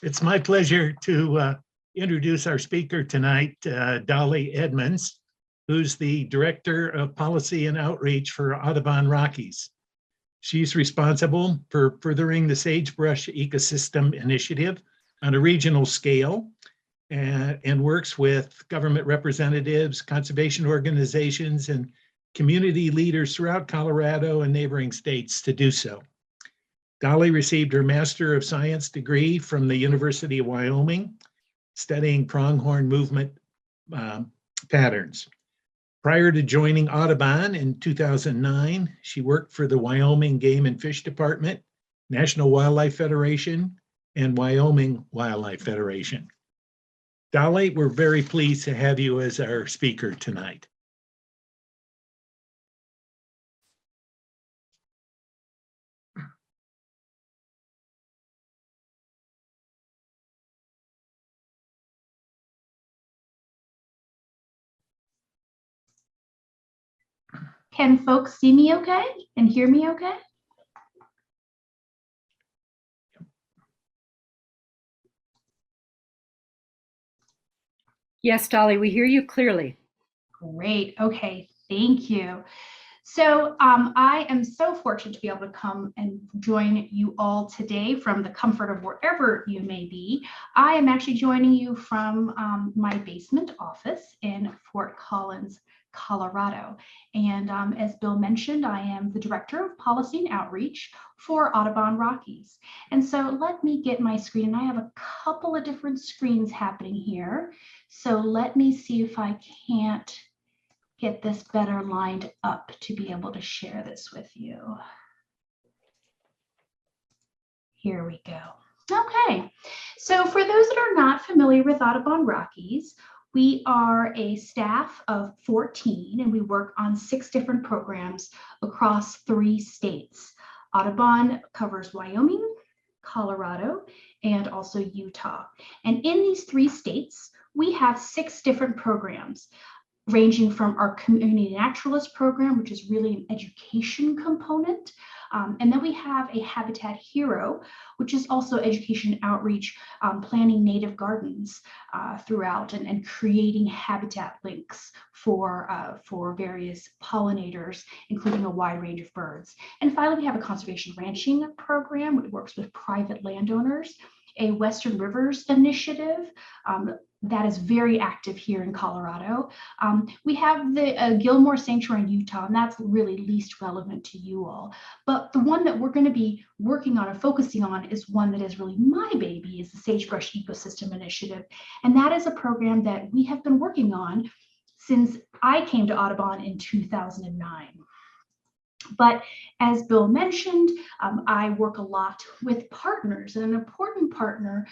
It's my pleasure to introduce our speaker tonight, Daly Edmunds, who's the Director of Policy and Outreach for Audubon Rockies. She's responsible for furthering the sagebrush ecosystem initiative on a regional scale and works with government representatives, conservation organizations, and community leaders throughout Colorado and neighboring states to do so. Daly received her Master of Science degree from the University of Wyoming, studying pronghorn movement patterns. Prior to joining Audubon in 2009, she worked for the Wyoming Game and Fish Department, National Wildlife Federation, and Wyoming Wildlife Federation. Daly, we're very pleased to have you as our speaker tonight. Can folks see me okay and hear me okay? Yes, Daly, we hear you clearly. Great. Okay. Thank you. So I am so fortunate to be able to come and join you all today from the comfort of wherever you may be. I am actually joining you from my basement office in Fort Collins, Colorado. And as Bill mentioned, I am the Director of Policy and Outreach for Audubon Rockies. And so let me get my screen, and I have a couple of different screens happening here. So let me see if I can't get this better lined up to be able to share this with you. Here we go. Okay, so for those that are not familiar with Audubon Rockies, we are a staff of 14 and we work on 6 different programs across 3 states. Audubon covers Wyoming, Colorado, and also Utah. And in these 3 states, we have 6 different programs, ranging from our community naturalist program, which is really an education component. And then we have a Habitat Hero, which is also education outreach, planting native gardens throughout and creating habitat links for various pollinators, including a wide range of birds. And finally, we have a conservation ranching program, which works with private landowners, a Western Rivers initiative that is very active here in Colorado. We have the Gilmore Sanctuary in Utah, and that's really least relevant to you all. But the one that we're going to be working on and focusing on is one that is really my baby, is the Sagebrush Ecosystem Initiative. And that is a program that we have been working on since I came to Audubon in 2009. But as Bill mentioned, I work a lot with partners, and an important partner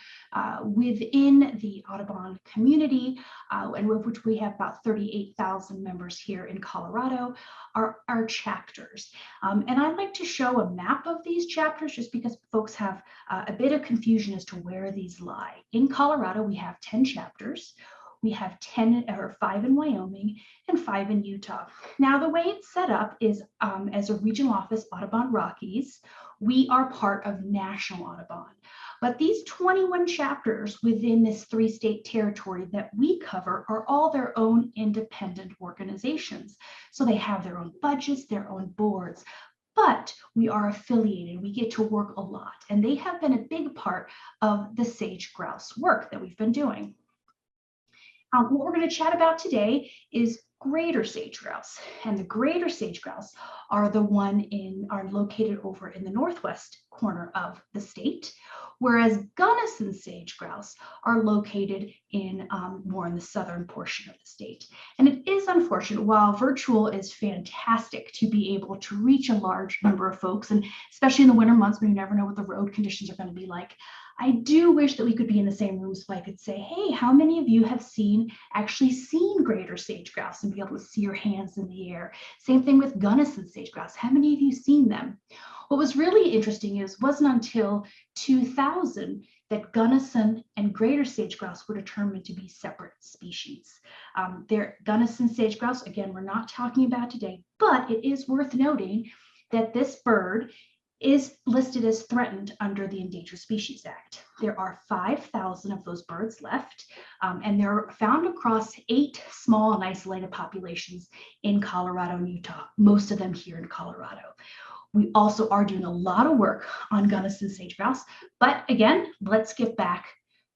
within the Audubon community, and of which we have about 38,000 members here in Colorado, are our chapters. And I'd like to show a map of these chapters just because folks have a bit of confusion as to where these lie. In Colorado, we have 10 chapters. We have 5 in Wyoming and 5 in Utah. Now, the way it's set up is as a regional office, Audubon Rockies, we are part of National Audubon. But these 21 chapters within this 3-state territory that we cover are all their own independent organizations. So they have their own budgets, their own boards. But we are affiliated, we get to work a lot, and they have been a big part of the sage grouse work that we've been doing. What we're going to chat about today is greater sage grouse, and the greater sage grouse are located over in the northwest corner of the state, whereas Gunnison sage grouse are located in more in the southern portion of the state. And it is unfortunate, while virtual is fantastic to be able to reach a large number of folks, and especially in the winter months when you never know what the road conditions are going to be like, I do wish that we could be in the same room so I could say, hey, how many of you have actually seen greater sage grouse, and be able to see your hands in the air? Same thing with Gunnison sage grouse. How many of you seen them? What was really interesting is it wasn't until 2000 that Gunnison and greater sage grouse were determined to be separate species. Gunnison sage grouse, again, we're not talking about today, but it is worth noting that this bird is listed as threatened under the Endangered Species Act. There are 5,000 of those birds left, and they're found across 8 small and isolated populations in Colorado and Utah, most of them here in Colorado. We also are doing a lot of work on Gunnison sage grouse, but again, let's get back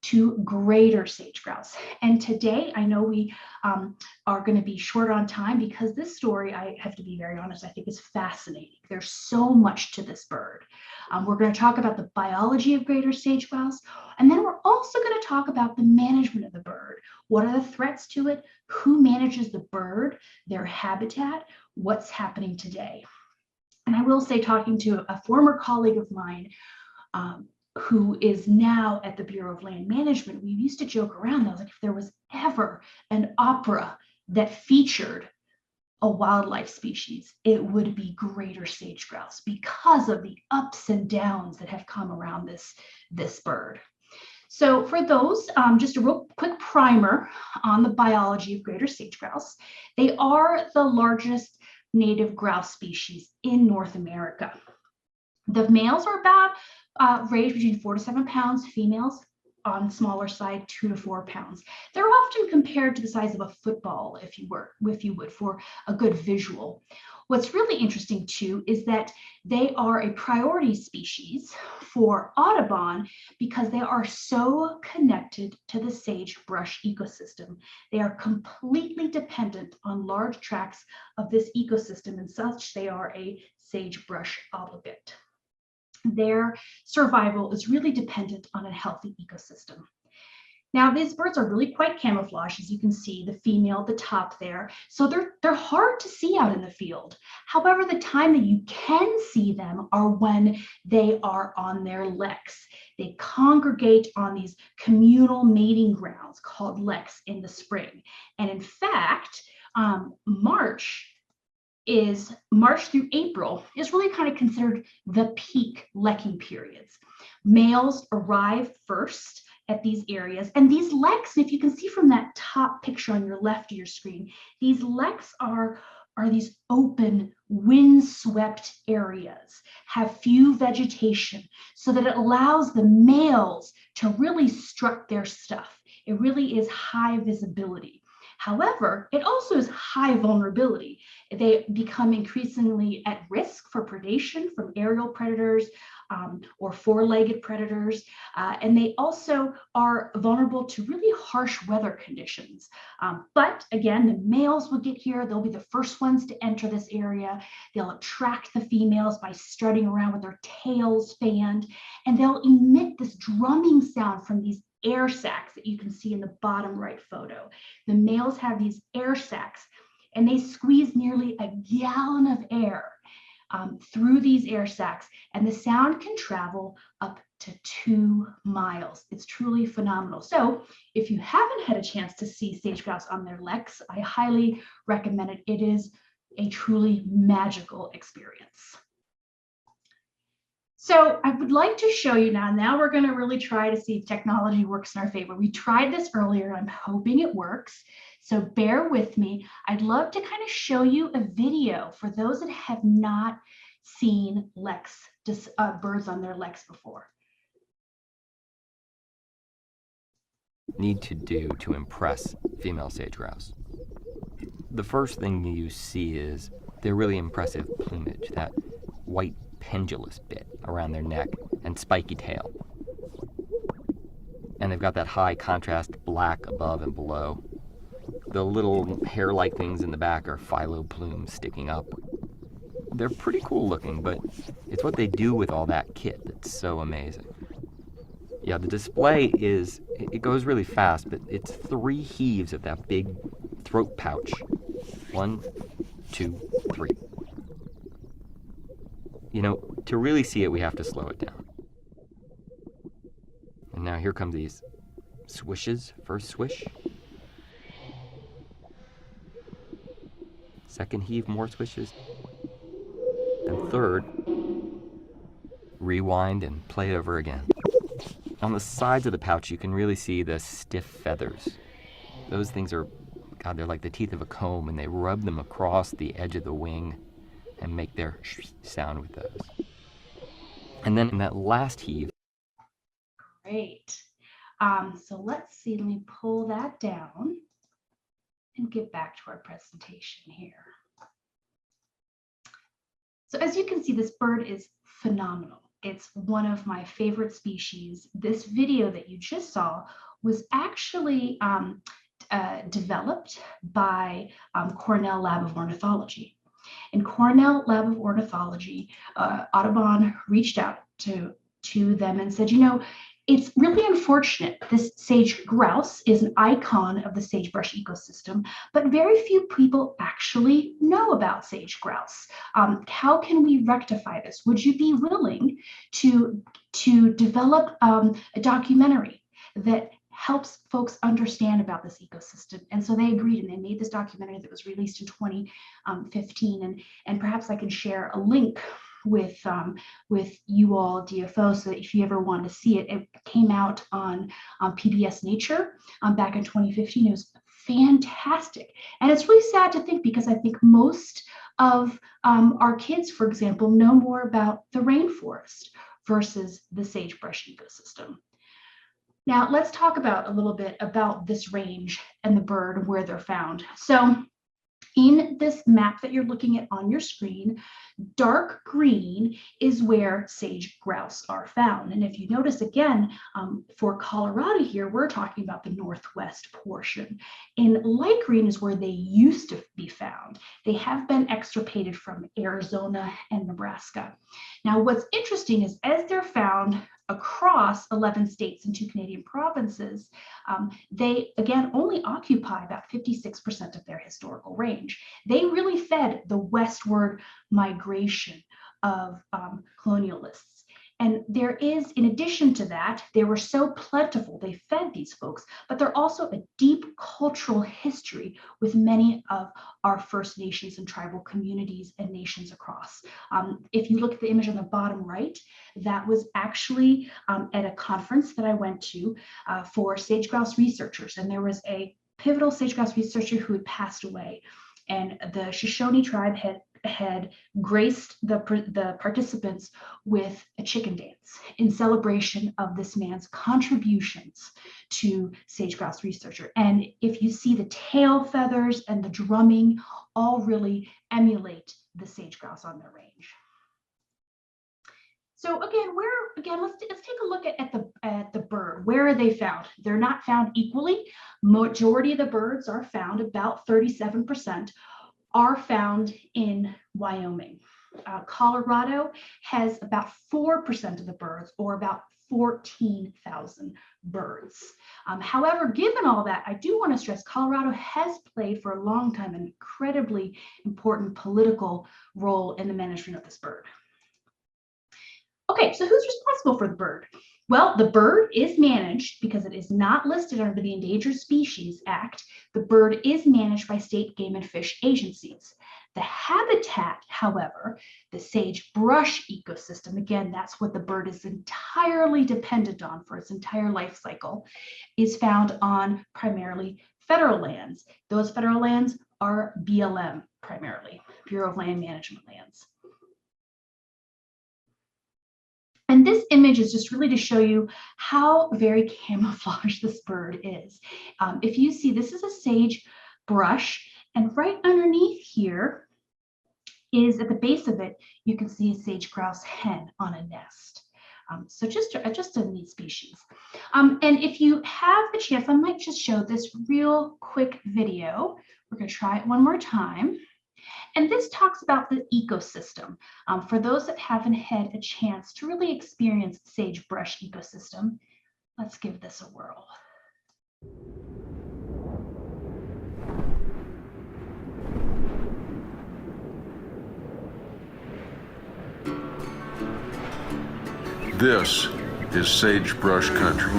to greater sage grouse. And today, I know we are going to be short on time because this story, I have to be very honest, I think is fascinating. There's so much to this bird. We're going to talk about the biology of greater sage grouse, and then we're also going to talk about the management of the bird. What are the threats to it? Who manages the bird, their habitat, what's happening today? And I will say, talking to a former colleague of mine, who is now at the Bureau of Land Management, we used to joke around. I was like, if there was ever an opera that featured a wildlife species, it would be greater sage grouse because of the ups and downs that have come around this bird. So for those, just a real quick primer on the biology of greater sage grouse. They are the largest native grouse species in North America. The males are about range between 4 to 7 pounds, females on the smaller side, 2 to 4 pounds. They're often compared to the size of a football, if you would, for a good visual. What's really interesting too is that they are a priority species for Audubon because they are so connected to the sagebrush ecosystem. They are completely dependent on large tracts of this ecosystem, and such they are a sagebrush obligate. Their survival is really dependent on a healthy ecosystem. Now, these birds are really quite camouflaged, as you can see, the female at the top there. So they're hard to see out in the field. However, the time that you can see them are when they are on their leks. They congregate on these communal mating grounds called leks in the spring. And in fact, March through April is really kind of considered the peak lekking periods. Males arrive first at these areas, and these leks, if you can see from that top picture on your left of your screen, these leks are these open, windswept areas, have few vegetation, so that it allows the males to really strut their stuff. It really is high visibility. However, it also is high vulnerability. They become increasingly at risk for predation from aerial predators or four-legged predators. And they also are vulnerable to really harsh weather conditions. But again, the males will get here. They'll be the first ones to enter this area. They'll attract the females by strutting around with their tails fanned, and they'll emit this drumming sound from these air sacs that you can see in the bottom right photo. The males have these air sacs, and they squeeze nearly a gallon of air through these air sacs, and the sound can travel up to 2 miles. It's truly phenomenal. So if you haven't had a chance to see sage grouse on their leks, I highly recommend it. It is a truly magical experience. So I would like to show you now we're going to really try to see if technology works in our favor. We tried this earlier. I'm hoping it works. So bear with me. I'd love to kind of show you a video for those that have not seen birds on their leks before. Need to do to impress female sage grouse. The first thing you see is their really impressive plumage, that white pendulous bit around their neck and spiky tail. And they've got that high contrast black above and below. The little hair-like things in the back are phyllo plumes sticking up. They're pretty cool looking, but it's what they do with all that kit that's so amazing. Yeah, the display it goes really fast, but it's 3 heaves of that big throat pouch. 1, 2, 3. You know, to really see it, we have to slow it down. And now here come these swishes. First swish. Second heave, more swishes. And third, rewind and play it over again. On the sides of the pouch, you can really see the stiff feathers. Those things are, God, they're like the teeth of a comb, and they rub them across the edge of the wing and make their sound with those. And then in that last heave, Great. So let's see, let me pull that down and get back to our presentation here. So as you can see, this bird is phenomenal. It's one of my favorite species. This video that you just saw was actually developed by Cornell Lab of Ornithology. In Cornell Lab of Ornithology, Audubon reached out to them and said, you know, it's really unfortunate. This sage grouse is an icon of the sagebrush ecosystem, but very few people actually know about sage grouse. How can we rectify this? Would you be willing to develop a documentary that helps folks understand about this ecosystem? And so they agreed, and they made this documentary that was released in 2015. And perhaps I can share a link with you all, DFO, so that if you ever want to see it, it came out on PBS Nature back in 2015. It was fantastic. And it's really sad to think, because I think most of our kids, for example, know more about the rainforest versus the sagebrush ecosystem. Now, let's talk about a little bit about this range and the bird and where they're found. So in this map that you're looking at on your screen, dark green is where sage grouse are found. And if you notice again, for Colorado here, we're talking about the northwest portion. In light green is where they used to be found. They have been extirpated from Arizona and Nebraska. Now, what's interesting is as they're found across 11 states and 2 Canadian provinces, they, again, only occupy about 56% of their historical range. They really fed the westward migration of colonialists. And there is, in addition to that, they were so plentiful, they fed these folks, but they're also a deep cultural history with many of our First Nations and tribal communities and nations across. If you look at the image on the bottom right, that was actually at a conference that I went to for sage grouse researchers. And there was a pivotal sage grouse researcher who had passed away. And the Shoshone tribe had graced the participants with a chicken dance in celebration of this man's contributions to sage grouse researcher. And if you see the tail feathers and the drumming, all really emulate the sage grouse on their range. So again, let's take a look at the bird. Where are they found? They're not found equally. Majority of the birds are found, about 37%, are found in Wyoming. Colorado has about 4% of the birds, or about 14,000 birds. However, given all that, I do want to stress Colorado has played for a long time an incredibly important political role in the management of this bird. Okay, so who's responsible for the bird? Well, the bird is managed, because it is not listed under the Endangered Species Act. The bird is managed by state game and fish agencies. The habitat, however, the sagebrush ecosystem, again, that's what the bird is entirely dependent on for its entire life cycle, is found on primarily federal lands. Those federal lands are BLM primarily, Bureau of Land Management lands. And this image is just really to show you how very camouflaged this bird is. If you see, this is a sagebrush, and right underneath here is, at the base of it, you can see a sage grouse hen on a nest. So just a neat species. And if you have the chance, I might just show this real quick video. We're going to try it one more time. And this talks about the ecosystem. For those that haven't had a chance to really experience sagebrush ecosystem, let's give this a whirl. This is sagebrush country,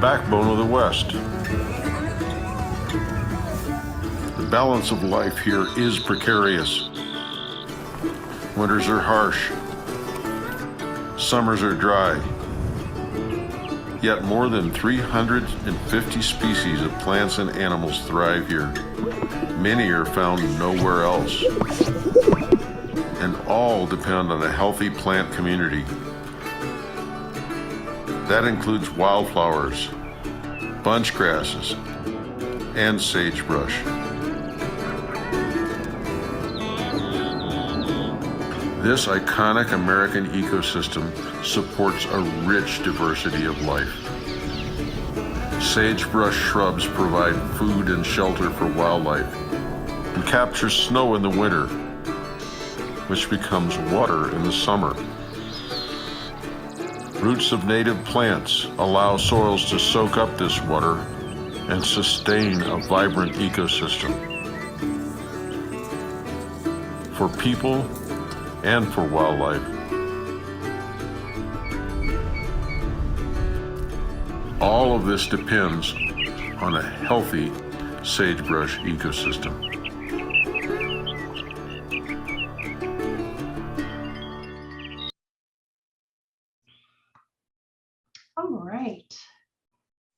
backbone of the West. The balance of life here is precarious. Winters are harsh. Summers are dry. Yet more than 350 species of plants and animals thrive here. Many are found nowhere else. and all depend on a healthy plant community. That includes wildflowers, bunch grasses, and sagebrush. This iconic American ecosystem supports a rich diversity of life. Sagebrush shrubs provide food and shelter for wildlife and capture snow in the winter, which becomes water in the summer. Roots of native plants allow soils to soak up this water and sustain a vibrant ecosystem for people and for wildlife. All of this depends on a healthy sagebrush ecosystem. All right.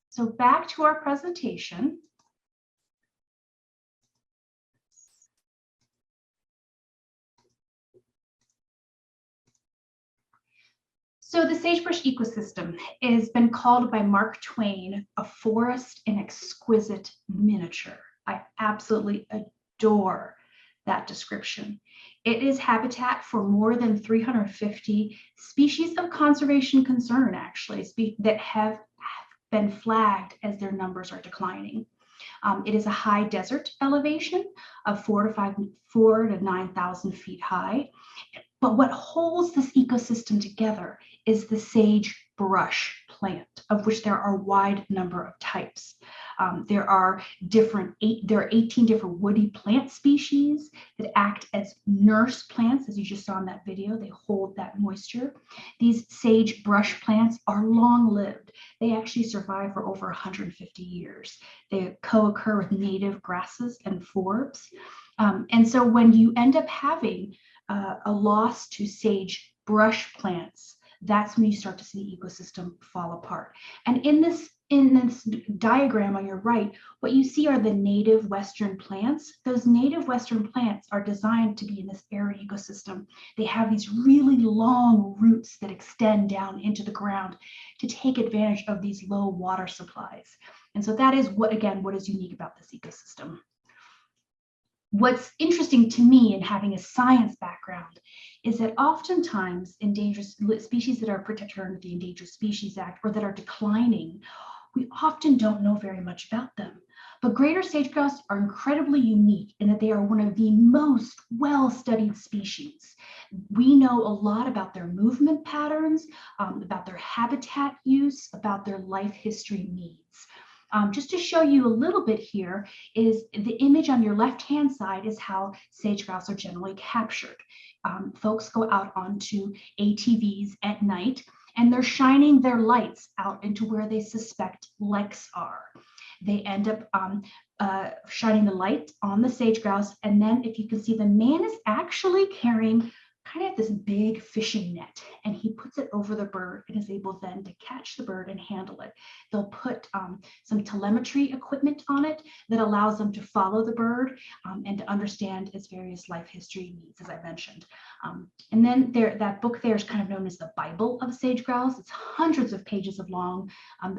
So back to our presentation. So the sagebrush ecosystem has been called by Mark Twain a forest in exquisite miniature. I absolutely adore that description. It is habitat for more than 350 species of conservation concern, actually, that have been flagged as their numbers are declining. It is a high desert elevation of 4 to 9,000 feet high. But what holds this ecosystem together is the sagebrush plant, of which there are a wide number of types. There are 18 different woody plant species that act as nurse plants, as you just saw in that video. They hold that moisture. These sagebrush plants are long-lived. They actually survive for over 150 years. They co-occur with native grasses and forbs. And so when you end up having a loss to sagebrush plants, that's when you start to see the ecosystem fall apart. And in this diagram on your right, what you see are the native Western plants. Those native Western plants are designed to be in this arid ecosystem. They have these really long roots that extend down into the ground to take advantage of these low water supplies. And so that is what is unique about this ecosystem. What's interesting to me in having a science background is that oftentimes endangered species that are protected under the Endangered Species Act or that are declining, we often don't know very much about them. But greater sage-grouse are incredibly unique in that they are one of the most well-studied species. We know a lot about their movement patterns, about their habitat use, about their life history needs. Just to show you a little bit here is the image on your left-hand side is how sage-grouse are generally captured. Folks go out onto ATVs at night and they're shining their lights out into where they suspect leks are. They end up shining the light on the sage-grouse, and then if you can see, the man is actually carrying kind of this big fishing net, and he puts it over the bird and is able then to catch the bird and handle it. They'll put some telemetry equipment on it that allows them to follow the bird and to understand its various life history needs, as I mentioned. And then that book there is kind of known as the Bible of sage-grouse. It's hundreds of pages of long,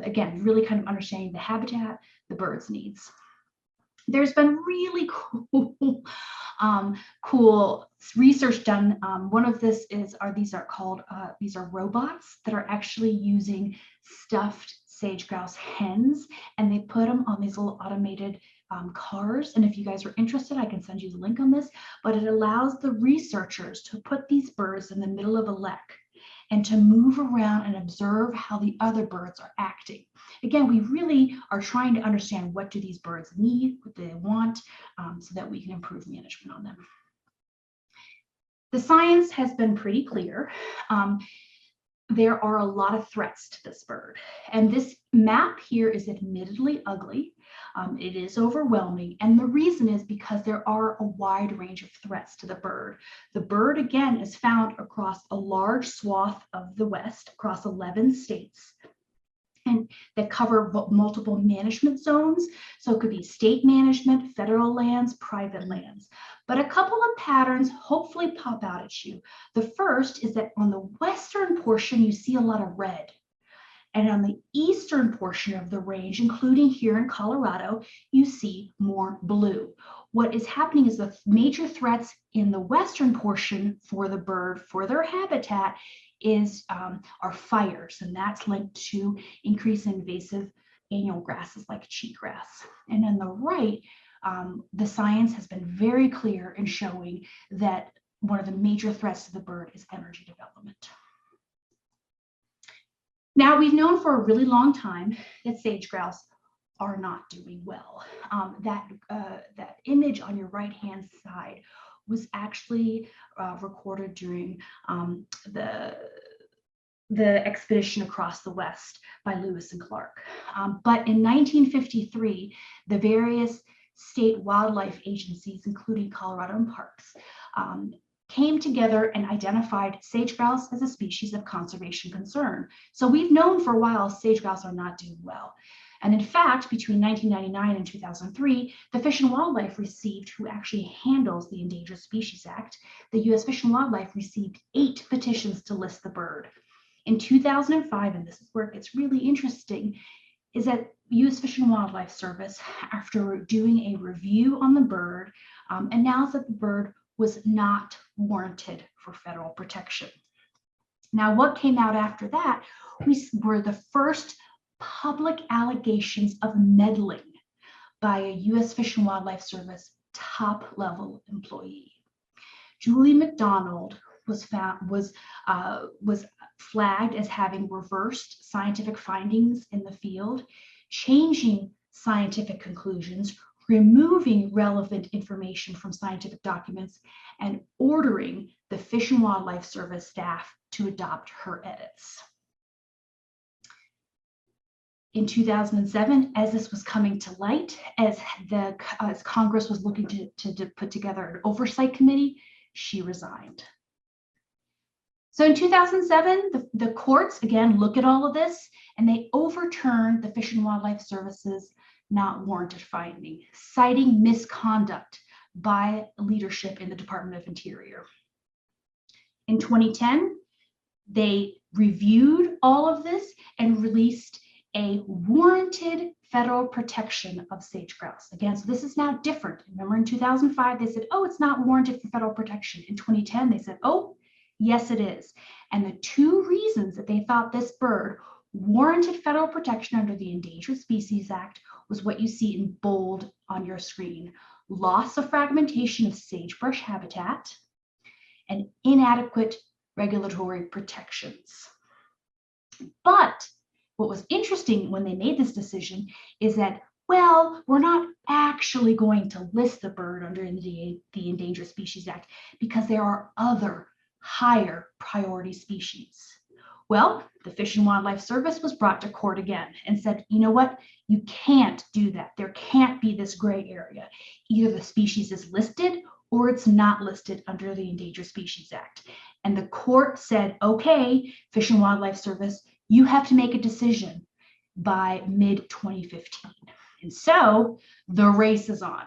again, really kind of understanding the habitat, the bird's needs. There's been really cool research done. One of this is these are robots that are actually using stuffed sage-grouse hens, and they put them on these little automated cars. And if you guys are interested, I can send you the link on this, but it allows the researchers to put these birds in the middle of a lek and to move around and observe how the other birds are acting. Again, we really are trying to understand what do these birds need, what do they want, so that we can improve management on them. The science has been pretty clear. There are a lot of threats to this bird. And this map here is admittedly ugly. It is overwhelming. And the reason is because there are a wide range of threats to the bird. The bird, again, is found across a large swath of the West, across 11 states. and that cover multiple management zones. So it could be state management, federal lands, private lands. But a couple of patterns hopefully pop out at you. The first is that on the western portion, you see a lot of red. And on the eastern portion of the range, including here in Colorado, you see more blue. What is happening is the major threats in the western portion for the bird, for their habitat, are fires, and that's linked to increase in invasive annual grasses like cheatgrass. And on the right, the science has been very clear in showing that one of the major threats to the bird is energy development. Now, we've known for a really long time that sage grouse are not doing well. That image on your right-hand side was actually recorded during the expedition across the West by Lewis and Clark. But in 1953, the various state wildlife agencies, including Colorado and Parks, came together and identified sage grouse as a species of conservation concern. So we've known for a while sage grouse are not doing well. And in fact, between 1999 and 2003, the Fish and Wildlife received, who actually handles the Endangered Species Act, the US Fish and Wildlife received 8 petitions to list the bird. In 2005, and this is where it gets really interesting, is that US Fish and Wildlife Service, after doing a review on the bird, announced that the bird was not warranted for federal protection. Now, what came out after that were the first public allegations of meddling by a US Fish and Wildlife Service top-level employee. Julie McDonald was flagged as having reversed scientific findings in the field, changing scientific conclusions, removing relevant information from scientific documents, and ordering the Fish and Wildlife Service staff to adopt her edits. In 2007, as this was coming to light, as Congress was looking to put together an oversight committee, she resigned. So in 2007, the courts, again, look at all of this, and they overturned the Fish and Wildlife Service's not warranted finding, citing misconduct by leadership in the Department of Interior. In 2010, they reviewed all of this and released a warranted federal protection of sage grouse. Again, so this is now different. Remember in 2005, they said, oh, it's not warranted for federal protection. In 2010, they said, oh, yes, it is. And the 2 reasons that they thought this bird warranted federal protection under the Endangered Species Act was what you see in bold on your screen: loss of fragmentation of sagebrush habitat and inadequate regulatory protections. But what was interesting when they made this decision is that, well, we're not actually going to list the bird under the Endangered Species Act because there are other higher priority species. Well, the Fish and Wildlife Service was brought to court again and said, you know what? You can't do that. There can't be this gray area. Either the species is listed or it's not listed under the Endangered Species Act. And the court said, okay, Fish and Wildlife Service, you have to make a decision by mid-2015. And so the race is on.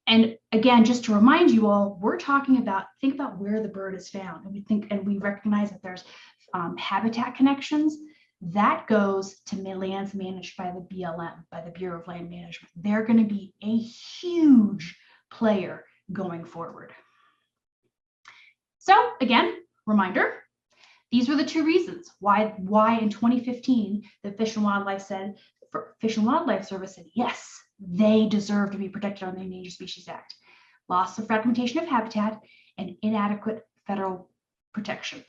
And again, just to remind you all, we're talking about, think about where the bird is found. And we recognize that there's habitat connections. That goes to lands managed by the BLM, by the Bureau of Land Management. They're going to be a huge player going forward. So again, reminder, these were the 2 reasons why in 2015 the Fish and Wildlife Service said, yes, they deserve to be protected under the Endangered Species Act: loss of fragmentation of habitat and inadequate federal protections.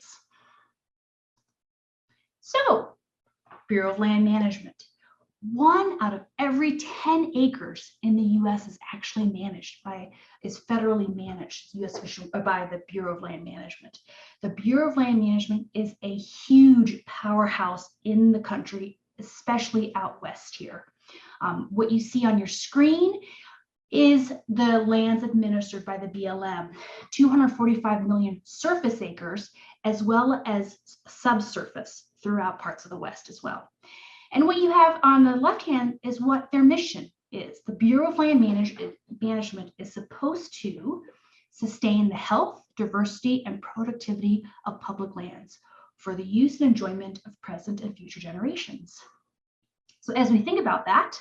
So, Bureau of Land Management. 1 out of every 10 acres in the US is actually is federally managed by the Bureau of Land Management. The Bureau of Land Management is a huge powerhouse in the country, especially out west here. What you see on your screen is the lands administered by the BLM, 245 million surface acres, as well as subsurface. throughout parts of the West as well. And what you have on the left hand is what their mission is. The Bureau of Land Management is supposed to sustain the health, diversity, and productivity of public lands for the use and enjoyment of present and future generations. So as we think about that,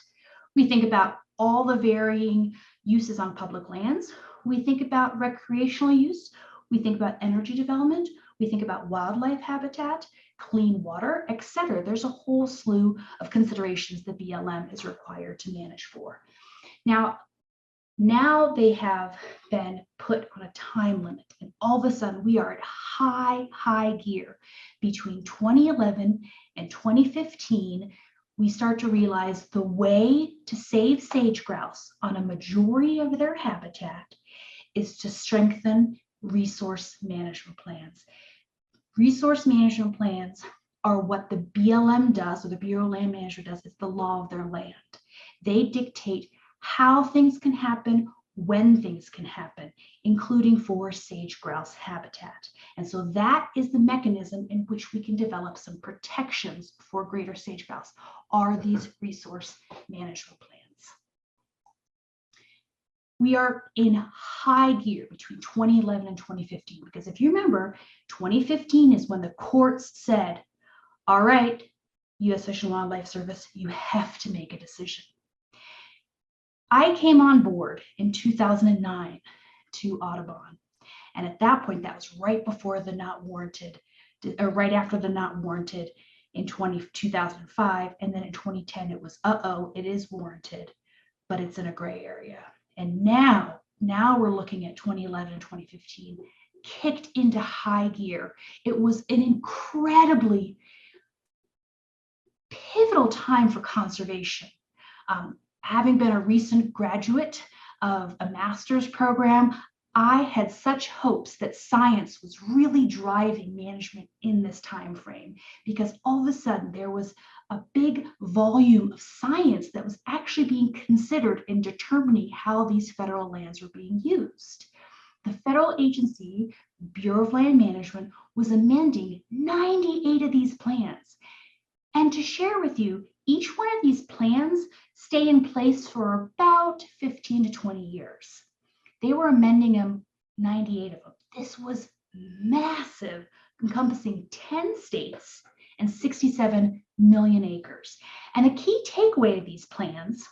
we think about all the varying uses on public lands. We think about recreational use. We think about energy development. We think about wildlife habitat, clean water, etc. There's a whole slew of considerations the BLM is required to manage for. Now they have been put on a time limit, and all of a sudden we are at high gear. Between 2011 and 2015, we start to realize the way to save sage grouse on a majority of their habitat is to strengthen resource management plans. Resource management plans are what the BLM does, or the Bureau of Land Management does. It's the law of their land. They dictate how things can happen, when things can happen, including for sage grouse habitat. And so that is the mechanism in which we can develop some protections for greater sage grouse, are these resource management plans. We are in high gear between 2011 and 2015, because if you remember, 2015 is when the courts said, all right, U.S. Fish and Wildlife Service, you have to make a decision. I came on board in 2009 to Audubon. And at that point, that was right before the not warranted, or right after the not warranted in 2005. And then in 2010, it was, it is warranted, but it's in a gray area. And now we're looking at 2011 and 2015, kicked into high gear. It was an incredibly pivotal time for conservation. Having been a recent graduate of a master's program, I had such hopes that science was really driving management in this time frame, because all of a sudden there was a big volume of science that was actually being considered in determining how these federal lands were being used. The federal agency, Bureau of Land Management, was amending 98 of these plans. And to share with you, each one of these plans stay in place for about 15 to 20 years. They were amending them, 98 of them. This was massive, encompassing 10 states and 67 million acres. And a key takeaway of these plans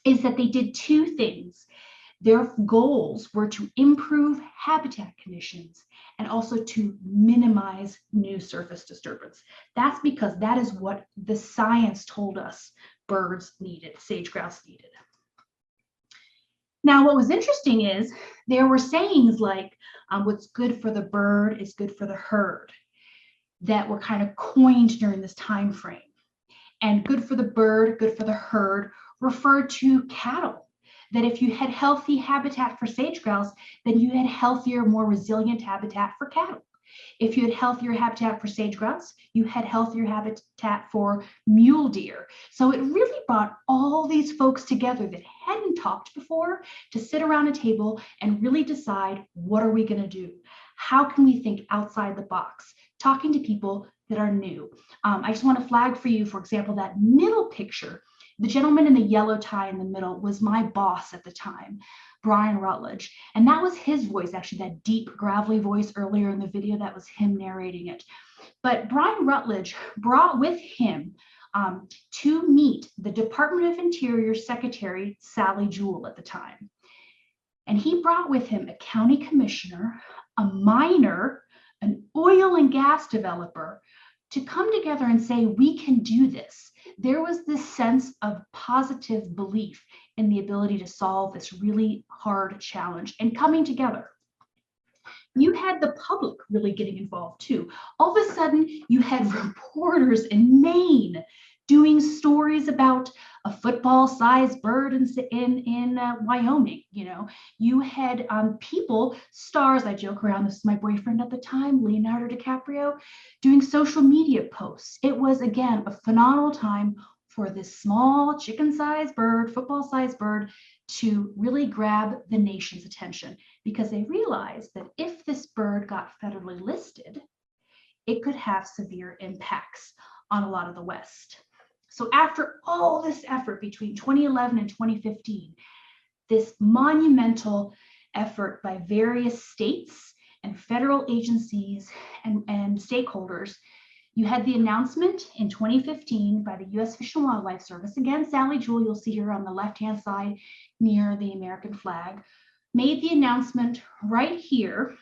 is that they did two things. Their goals were to improve habitat conditions and also to minimize new surface disturbance. That's because that is what the science told us birds needed, sage grouse needed. Now, what was interesting is there were sayings like, what's good for the bird is good for the herd, that were kind of coined during this time frame. And good for the bird, good for the herd referred to cattle. That if you had healthy habitat for sage grouse, then you had healthier, more resilient habitat for cattle. If you had healthier habitat for sage grouse, you had healthier habitat for mule deer. So it really brought all these folks together that hadn't talked before to sit around a table and really decide, what are we going to do? How can we think outside the box? Talking to people that are new. I just want to flag for you, for example, that middle picture. The gentleman in the yellow tie in the middle was my boss at the time, Brian Rutledge. And that was his voice, actually, that deep, gravelly voice earlier in the video, that was him narrating it. But Brian Rutledge brought with him to meet the Department of Interior Secretary, Sally Jewell, at the time. And he brought with him a county commissioner, a miner, an oil and gas developer, to come together and say, we can do this. There was this sense of positive belief in the ability to solve this really hard challenge and coming together. You had the public really getting involved too. All of a sudden, you had reporters in Maine doing stories about a football-sized bird in Wyoming. You know, you had people, stars. I joke around. This is my boyfriend at the time, Leonardo DiCaprio, doing social media posts. It was, again, a phenomenal time for this small chicken-sized bird, football-sized bird, to really grab the nation's attention, because they realized that if this bird got federally listed, it could have severe impacts on a lot of the West. So after all this effort between 2011 and 2015, this monumental effort by various states and federal agencies and stakeholders, you had the announcement in 2015 by the U.S. Fish and Wildlife Service, again, Sally Jewell, you'll see here on the left-hand side near the American flag, made the announcement right here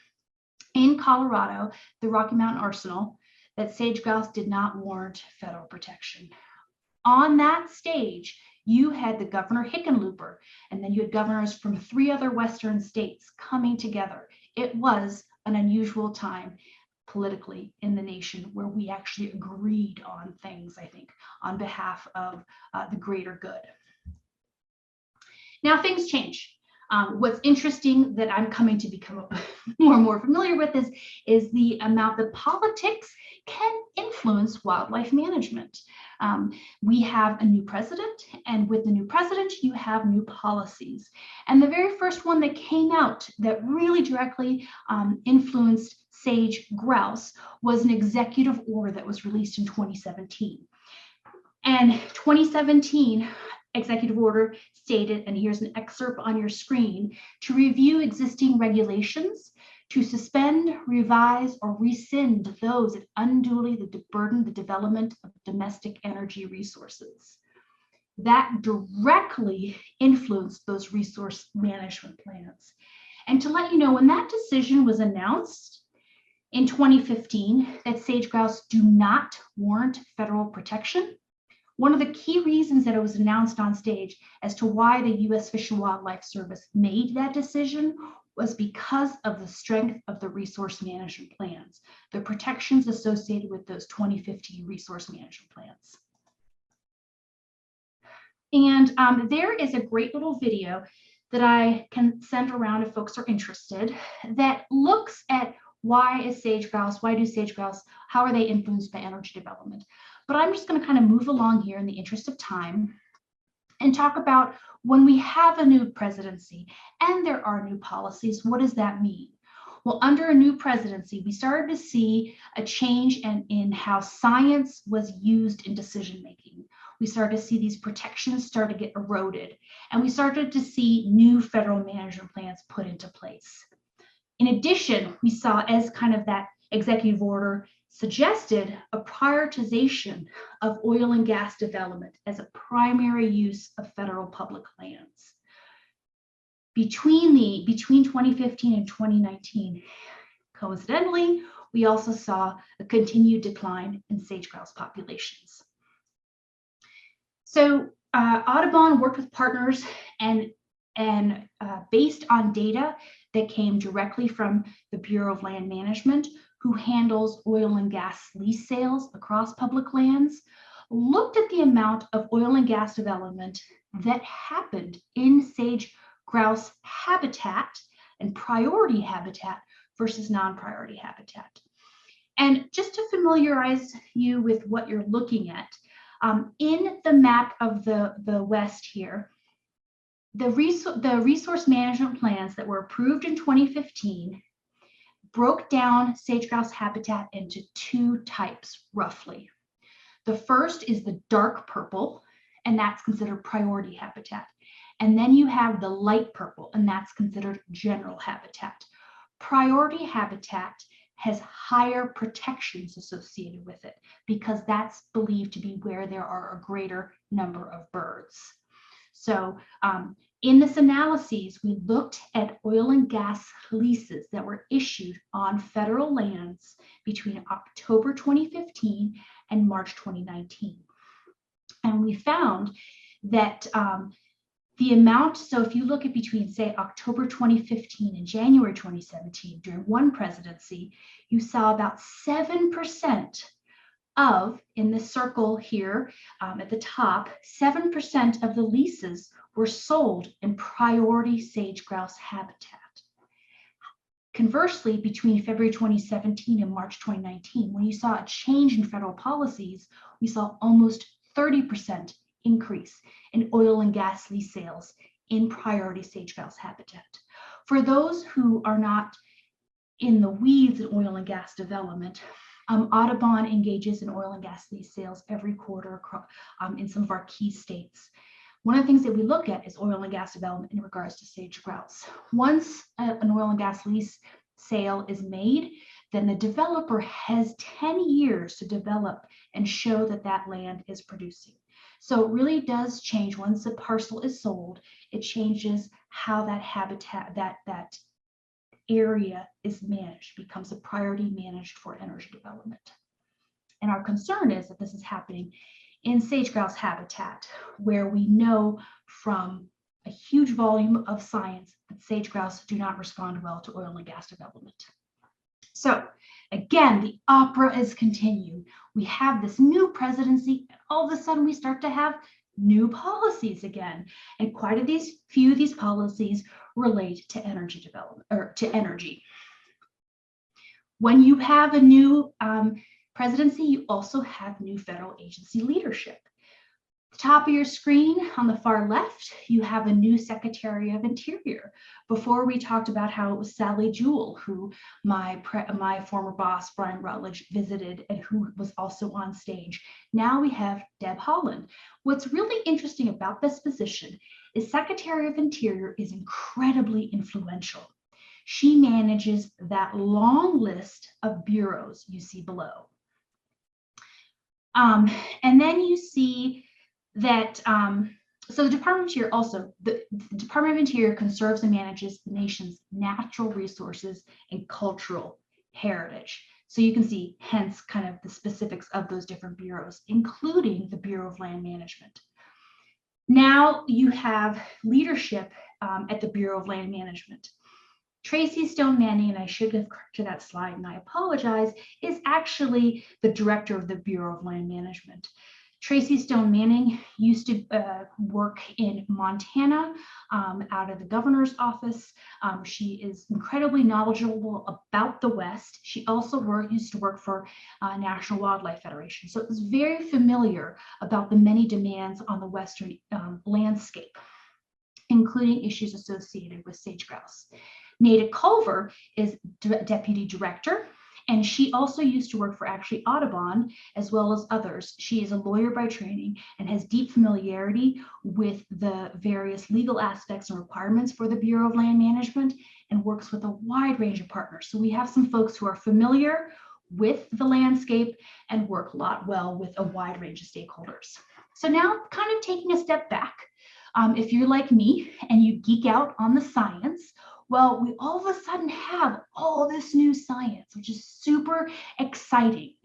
in Colorado, the Rocky Mountain Arsenal, that sage grouse did not warrant federal protection. On that stage, you had the Governor Hickenlooper, and then you had governors from 3 other Western states coming together. It was an unusual time politically in the nation where we actually agreed on things, I think, on behalf of the greater good. Now things change. What's interesting that I'm coming to become more and more familiar with is the amount that politics can influence wildlife management. We have a new president, and with the new president, you have new policies. And the very first one that came out that really directly influenced sage grouse was an executive order that was released in 2017. And 2017 executive order stated, and here's an excerpt on your screen, to review existing regulations, to suspend, revise, or rescind those that unduly burden the development of domestic energy resources. That directly influenced those resource management plans. And to let you know, when that decision was announced in 2015, that sage grouse do not warrant federal protection, one of the key reasons that it was announced on stage as to why the U.S. Fish and Wildlife Service made that decision was because of the strength of the resource management plans, the protections associated with those 2015 resource management plans. And there is a great little video that I can send around if folks are interested that looks at why do sage grouse, how are they influenced by energy development? But I'm just going to kind of move along here in the interest of time and talk about when we have a new presidency and there are new policies, what does that mean? Well, under a new presidency, we started to see a change in how science was used in decision making. We started to see these protections start to get eroded, and we started to see new federal management plans put into place. In addition, we saw, as kind of that executive order suggested, a prioritization of oil and gas development as a primary use of federal public lands. Between 2015 and 2019, coincidentally, we also saw a continued decline in sage grouse populations. So Audubon worked with partners and based on data that came directly from the Bureau of Land Management, who handles oil and gas lease sales across public lands, looked at the amount of oil and gas development that happened in sage grouse habitat and priority habitat versus non-priority habitat. And just to familiarize you with what you're looking at, in the map of the West here, the resource management plans that were approved in 2015 broke down sage grouse habitat into 2 types, roughly. The first is the dark purple, and that's considered priority habitat. And then you have the light purple, and that's considered general habitat. Priority habitat has higher protections associated with it because that's believed to be where there are a greater number of birds. So in this analysis, we looked at oil and gas leases that were issued on federal lands between October 2015 and March 2019. And we found that the amount, so if you look at between, say, October 2015 and January 2017, during one presidency, you saw about 7% of, in the circle here at the top, 7% of the leases were sold in priority sage grouse habitat. Conversely, between February 2017 and March 2019, when you saw a change in federal policies, we saw almost 30% increase in oil and gas lease sales in priority sage grouse habitat. For those who are not in the weeds in oil and gas development, Audubon engages in oil and gas lease sales every quarter in some of our key states. One of the things that we look at is oil and gas development in regards to sage grouse. Once an oil and gas lease sale is made, then the developer has 10 years to develop and show that that land is producing. So it really does change. Once a parcel is sold, it changes how that habitat, that area is managed, becomes a priority managed for energy development. And our concern is that this is happening in sage grouse habitat, where we know from a huge volume of science that sage grouse do not respond well to oil and gas development. So again, the opera is continuing. We have this new presidency, and all of a sudden we start to have new policies again. And quite a few of these policies relate to energy development, or to energy. When you have a new presidency, you also have new federal agency leadership. At the top of your screen on the far left, you have a new Secretary of Interior. Before we talked about how it was Sally Jewell, who my former boss, Brian Rutledge, visited and who was also on stage. Now we have Deb Haaland. What's really interesting about this position is Secretary of Interior is incredibly influential. She manages that long list of bureaus you see below. And then you see that, so the Department of Interior also, the Department of Interior conserves and manages the nation's natural resources and cultural heritage. So you can see, hence, kind of the specifics of those different bureaus, including the Bureau of Land Management. Now you have leadership at the Bureau of Land Management. Tracy Stone Manning, and I should have corrected that slide and I apologize, is actually the director of the Bureau of Land Management. Tracy Stone Manning used to work in Montana out of the governor's office. She is incredibly knowledgeable about the West. She also used to work for National Wildlife Federation. So it was very familiar about the many demands on the Western landscape, including issues associated with sage grouse. Nada Culver is deputy director, and she also used to work for actually Audubon as well as others. She is a lawyer by training and has deep familiarity with the various legal aspects and requirements for the Bureau of Land Management and works with a wide range of partners. So we have some folks who are familiar with the landscape and work well with a wide range of stakeholders. So now kind of taking a step back, if you're like me and you geek out on the science, well, we all of a sudden have all this new science, which is super exciting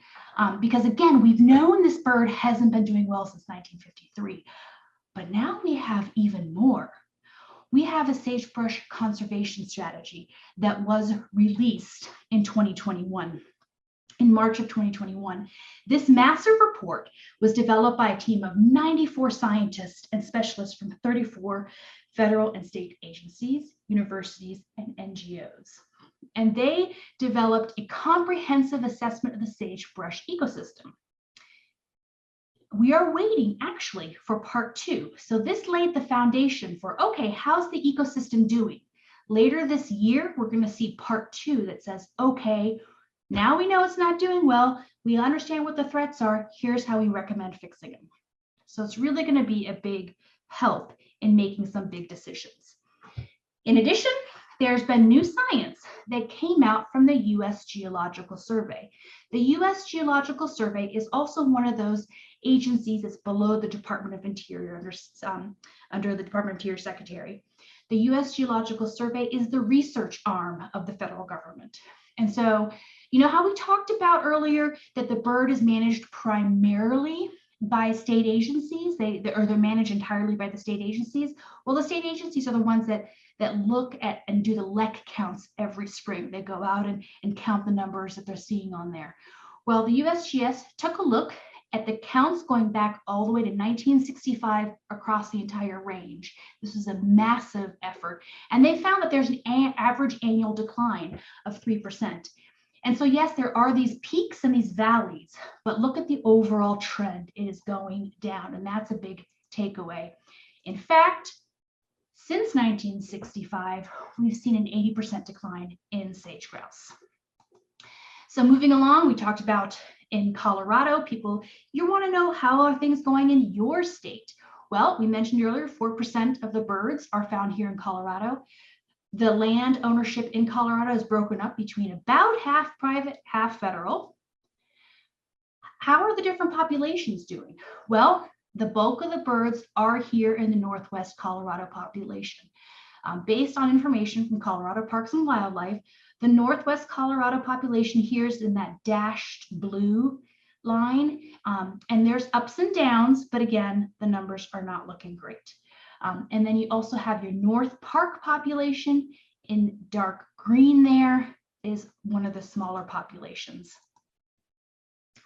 because, again, we've known this bird hasn't been doing well since 1953, but now we have even more. We have a sagebrush conservation strategy that was released in 2021. In March of 2021, this massive report was developed by a team of 94 scientists and specialists from 34 federal and state agencies, universities, and NGOs. And they developed a comprehensive assessment of the sagebrush ecosystem. We are waiting actually for part 2. So this laid the foundation for, okay, how's the ecosystem doing? Later this year, we're going to see part 2 that says, okay, now we know it's not doing well. We understand what the threats are. Here's how we recommend fixing them. So it's really going to be a big help in making some big decisions. In addition, there's been new science that came out from the U.S. Geological Survey. The U.S. Geological Survey is also one of those agencies that's below the Department of Interior, under the Department of Interior Secretary. The U.S. Geological Survey is the research arm of the federal government. And so, you know how we talked about earlier that the bird is managed primarily by state agencies, they're managed entirely by the state agencies. Well, the state agencies are the ones that look at and do the LEC counts every spring. They go out and count the numbers that they're seeing on there. Well, the USGS took a look at the counts going back all the way to 1965 across the entire range. This was a massive effort. And they found that there's an average annual decline of 3%. And so, yes, there are these peaks and these valleys, but look at the overall trend. It is going down, and that's a big takeaway. In fact, since 1965, we've seen an 80% decline in sage grouse. So moving along, we talked about in Colorado, people, you want to know how are things going in your state? Well, we mentioned earlier, 4% of the birds are found here in Colorado. The land ownership in Colorado is broken up between about half private, half federal. How are the different populations doing? Well, the bulk of the birds are here in the Northwest Colorado population. Based on information from Colorado Parks and Wildlife, the Northwest Colorado population here is in that dashed blue line, and there's ups and downs, but again, the numbers are not looking great. And then you also have your North Park population in dark green. There is one of the smaller populations.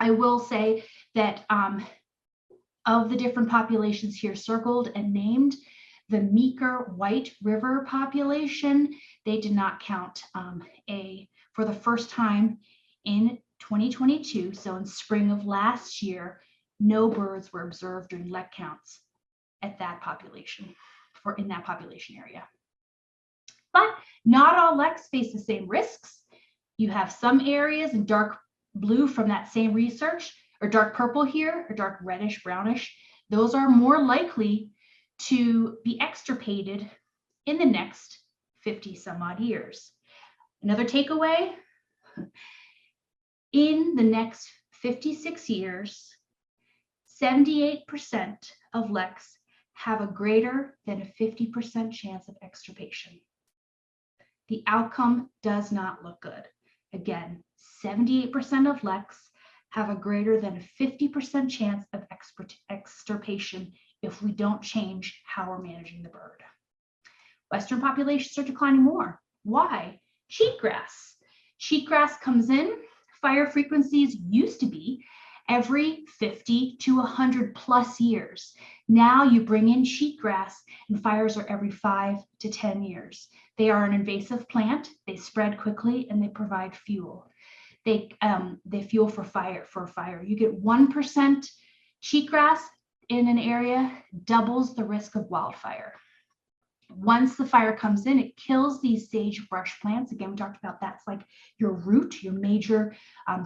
I will say that of the different populations here circled and named, the Meeker White River population, they did not count for the first time in 2022. So in spring of last year, no birds were observed during lek counts at that population, in that population area. But not all leks face the same risks. You have some areas in dark blue from that same research, or dark purple here, or dark reddish, brownish. Those are more likely to be extirpated in the next 50 some odd years. Another takeaway, in the next 56 years, 78% of leks have a greater than a 50% chance of extirpation. The outcome does not look good. Again, 78% of leks have a greater than a 50% chance of extirpation if we don't change how we're managing the bird. Western populations are declining more. Why? Cheatgrass. Cheatgrass comes in. Fire frequencies used to be every 50 to 100 plus years. Now you bring in cheatgrass and fires are every 5 to 10 years. They are an invasive plant. They spread quickly and they provide fuel. They fuel for fire. You get 1% cheatgrass in an area, doubles the risk of wildfire. Once the fire comes in, it kills these sagebrush plants. Again, we talked about that's like your root, your major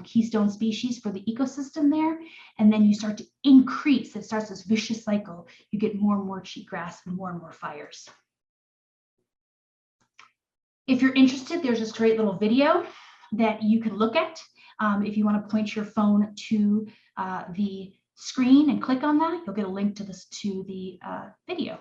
keystone species for the ecosystem there. And then you start to increase. It starts this vicious cycle. You get more and more cheatgrass and more fires. If you're interested, there's this great little video that you can look at. If you want to point your phone to the screen and click on that, you'll get a link to the video.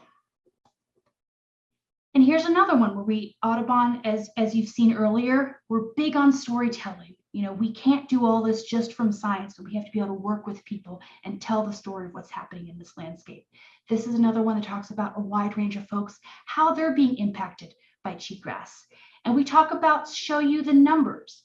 And here's another one where we, Audubon, as you've seen earlier, we're big on storytelling. You know, we can't do all this just from science, so we have to be able to work with people and tell the story of what's happening in this landscape. This is another one that talks about a wide range of folks, how they're being impacted by cheatgrass. And we talk about, show you the numbers.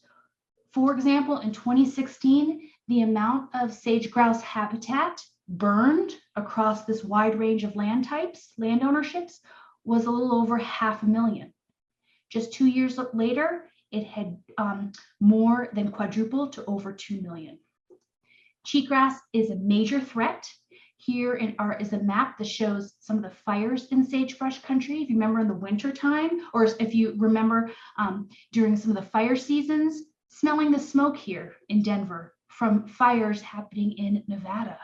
For example, in 2016, the amount of sage grouse habitat burned across this wide range of land types, land ownerships, was a little over 500,000. Just 2 years later, it had more than quadrupled to over 2 million. Cheatgrass is a major threat. Here is a map that shows some of the fires in sagebrush country. If you remember in the winter time, or if you remember during some of the fire seasons, smelling the smoke here in Denver from fires happening in Nevada.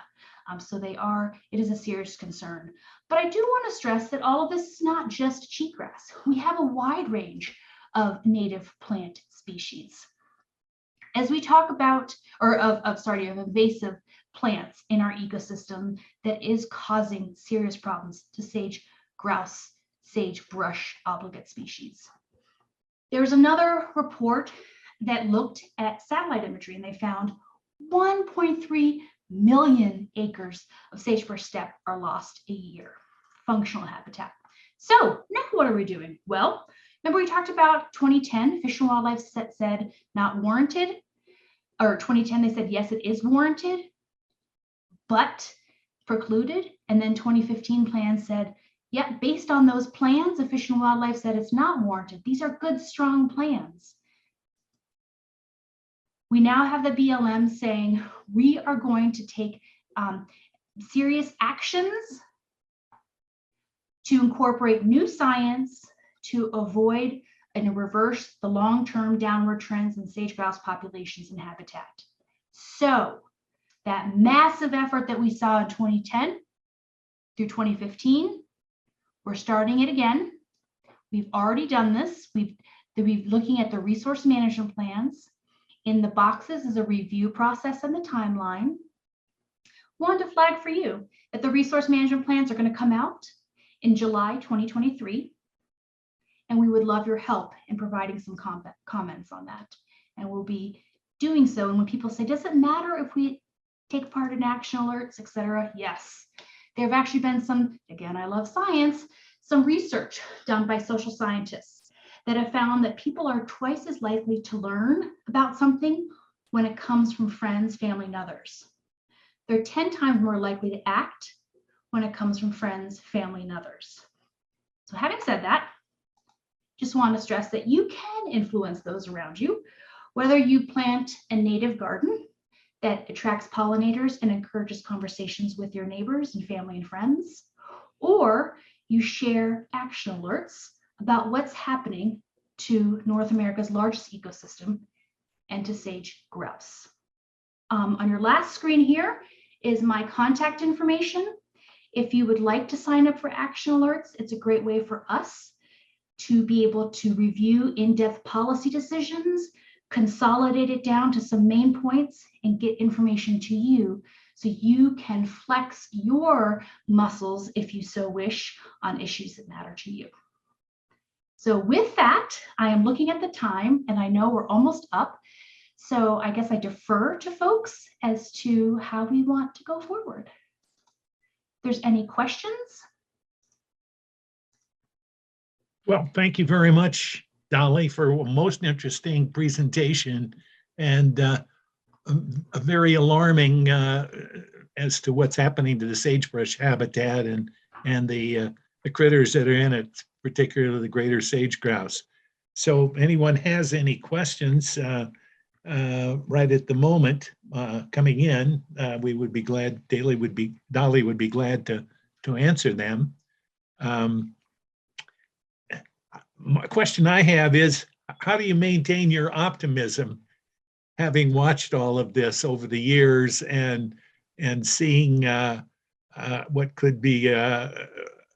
So it is a serious concern. But I do want to stress that all of this is not just cheatgrass. We have a wide range of native plant species. As we talk about, of invasive plants in our ecosystem that is causing serious problems to sage grouse, sagebrush obligate species. There's another report that looked at satellite imagery, and they found 1.3 million acres of sagebrush steppe are lost a year, functional habitat. So now what are we doing? Well, remember we talked about 2010, Fish and Wildlife said not warranted, or 2010 they said yes, it is warranted, but precluded. And then 2015 plan said, yeah, based on those plans, the Fish and Wildlife said it's not warranted. These are good, strong plans. We now have the BLM saying we are going to take serious actions to incorporate new science to avoid and reverse the long-term downward trends in sage grouse populations and habitat. So that massive effort that we saw in 2010 through 2015, we're starting it again. We've already done this. We've looking at the resource management plans. In the boxes is a review process and the timeline. Wanted to flag for you that the resource management plans are going to come out in July 2023. And we would love your help in providing some comments on that. And we'll be doing so. And when people say, does it matter if we take part in action alerts, et cetera? Yes. There have actually been some, again, I love science, some research done by social scientists that have found that people are twice as likely to learn about something when it comes from friends, family, and others. They're 10 times more likely to act when it comes from friends, family, and others. So having said that, just want to stress that you can influence those around you, whether you plant a native garden that attracts pollinators and encourages conversations with your neighbors and family and friends, or you share action alerts about what's happening to North America's largest ecosystem and to sage grouse. On your last screen here is my contact information. If you would like to sign up for action alerts, it's a great way for us to be able to review in-depth policy decisions, consolidate it down to some main points, and get information to you so you can flex your muscles, if you so wish, on issues that matter to you. So with that, I am looking at the time, and I know we're almost up. So I guess I defer to folks as to how we want to go forward. If there's any questions? Well, thank you very much, Daly, for a most interesting presentation and a very alarming as to what's happening to the sagebrush habitat and the critters that are in it, particularly the greater sage grouse. So if anyone has any questions right at the moment coming in, we would be glad, Daly would be glad to answer them. My question I have is, how do you maintain your optimism, having watched all of this over the years and seeing what could be a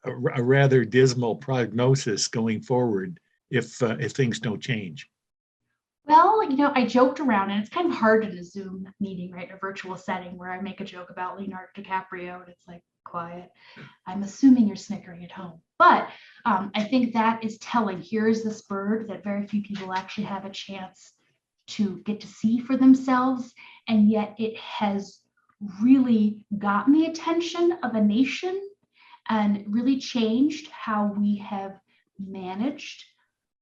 rather dismal prognosis going forward if things don't change? Well, you know, I joked around, and it's kind of hard in a Zoom meeting, right? A virtual setting where I make a joke about Leonardo DiCaprio, and it's like, quiet. I'm assuming you're snickering at home. But I think that is telling. Here is this bird that very few people actually have a chance to get to see for themselves. And yet it has really gotten the attention of a nation and really changed how we have managed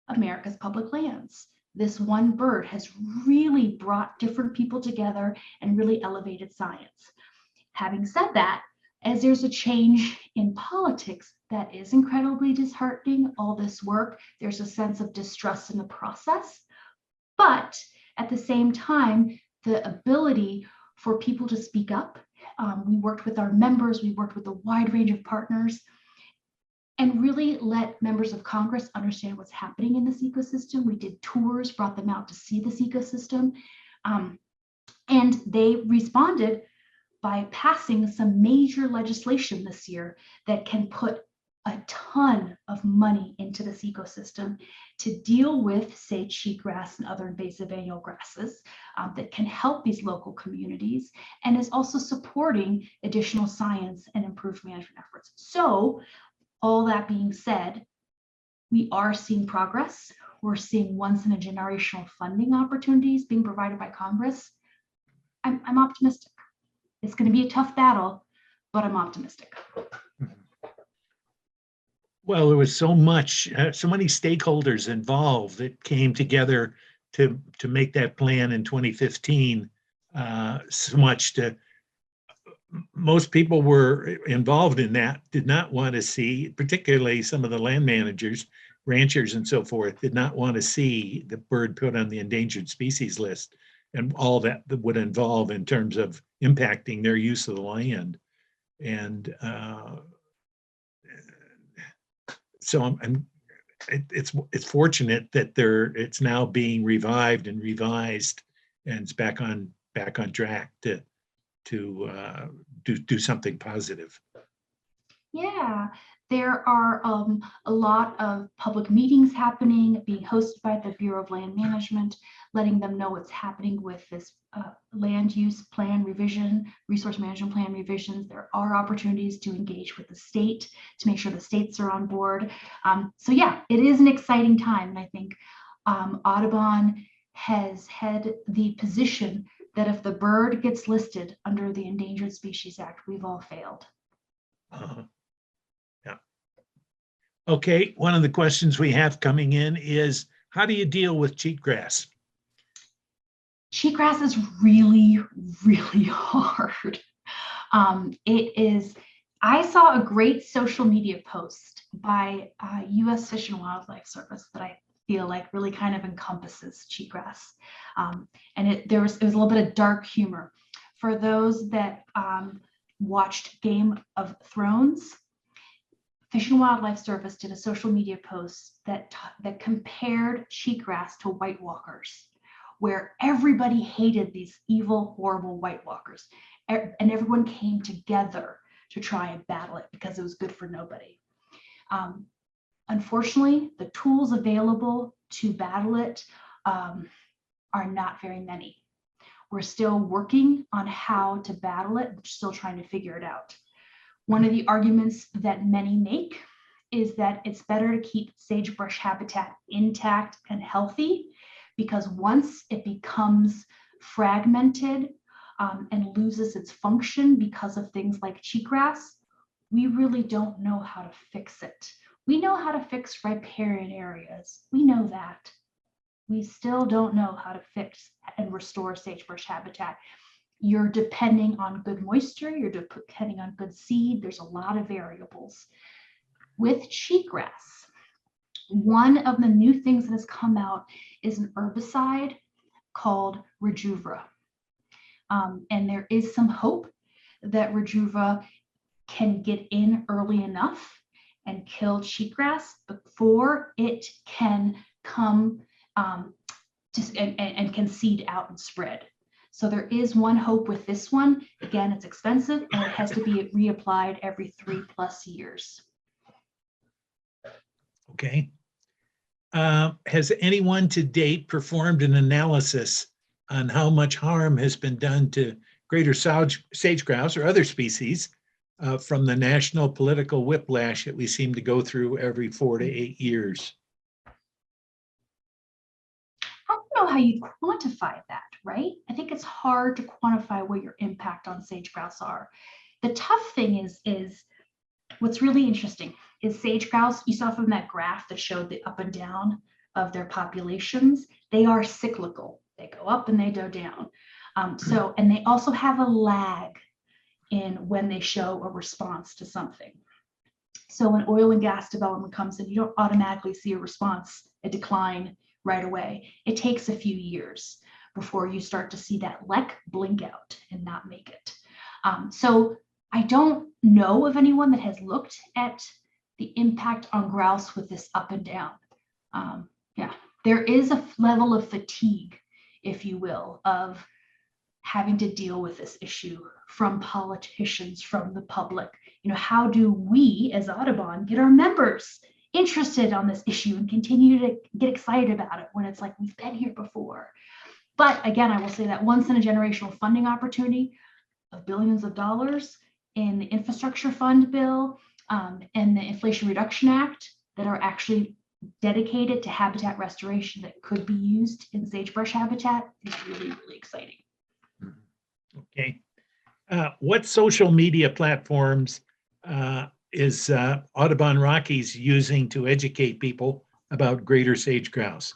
America's public lands. This one bird has really brought different people together and really elevated science. Having said that, as there's a change in politics that is incredibly disheartening, all this work, there's a sense of distrust in the process. But at the same time, the ability for people to speak up, we worked with our members, we worked with a wide range of partners, and really let members of Congress understand what's happening in this ecosystem. We did tours, brought them out to see this ecosystem, and they responded by passing some major legislation this year that can put a ton of money into this ecosystem to deal with sage cheatgrass and other invasive annual grasses that can help these local communities, and is also supporting additional science and improved management efforts. So all that being said, we are seeing progress. We're seeing once in a generational funding opportunities being provided by Congress. I'm optimistic. It's going to be a tough battle, but I'm optimistic. Well, there was so much, so many stakeholders involved that came together to make that plan in 2015. So much to most people were involved in that did not want to see, particularly some of the land managers, ranchers, and so forth, did not want to see the bird put on the endangered species list and all that would involve in terms of impacting their use of the land. And so it's fortunate that it's now being revived and revised, and it's back on track to do something positive. Yeah, there are a lot of public meetings happening, being hosted by the Bureau of Land Management, letting them know what's happening with this land use plan revision, resource management plan revisions. There are opportunities to engage with the state to make sure the states are on board. So yeah, it is an exciting time. And I think Audubon has had the position that if the bird gets listed under the Endangered Species Act, we've all failed. Yeah. Okay, one of the questions we have coming in is, how do you deal with cheatgrass? Cheatgrass is really, really hard. I saw a great social media post by U.S. Fish and Wildlife Service that I feel like really kind of encompasses cheatgrass. And it was a little bit of dark humor. For those that watched Game of Thrones, Fish and Wildlife Service did a social media post that compared cheatgrass to White Walkers, where everybody hated these evil, horrible White Walkers, and everyone came together to try and battle it because it was good for nobody. Unfortunately, the tools available to battle it are not very many. We're still working on how to battle it, still trying to figure it out. One of the arguments that many make is that it's better to keep sagebrush habitat intact and healthy, because once it becomes fragmented and loses its function because of things like cheatgrass, we really don't know how to fix it. We know how to fix riparian areas. We know that. We still don't know how to fix and restore sagebrush habitat. You're depending on good moisture, you're depending on good seed. There's a lot of variables. With cheatgrass, one of the new things that has come out is an herbicide called Rejuva. And there is some hope that Rejuva can get in early enough and kill cheatgrass before it can come and can seed out and spread. So there is one hope with this one. Again, it's expensive and it has to be reapplied every 3+ years. Okay. Has anyone to date performed an analysis on how much harm has been done to greater sage grouse or other species from the national political whiplash that we seem to go through every 4 to 8 years? I don't know how you quantify that, right? I think it's hard to quantify what your impact on sage grouse are. The tough thing is what's really interesting is sage grouse, you saw from that graph that showed the up and down of their populations, they are cyclical. They go up and they go down. And they also have a lag in when they show a response to something. So when oil and gas development comes in, you don't automatically see a response, a decline right away. It takes a few years before you start to see that lek blink out and not make it. So I don't know of anyone that has looked at the impact on grouse with this up and down. There is a level of fatigue, if you will, of having to deal with this issue from politicians, from the public. You know, how do we as Audubon get our members interested on this issue and continue to get excited about it when it's like we've been here before? But again, I will say that once in a generational funding opportunity of billions of dollars in the infrastructure fund bill and the Inflation Reduction Act that are actually dedicated to habitat restoration that could be used in sagebrush habitat is really, really exciting. Okay. What social media platforms is Audubon Rockies using to educate people about greater sage grouse?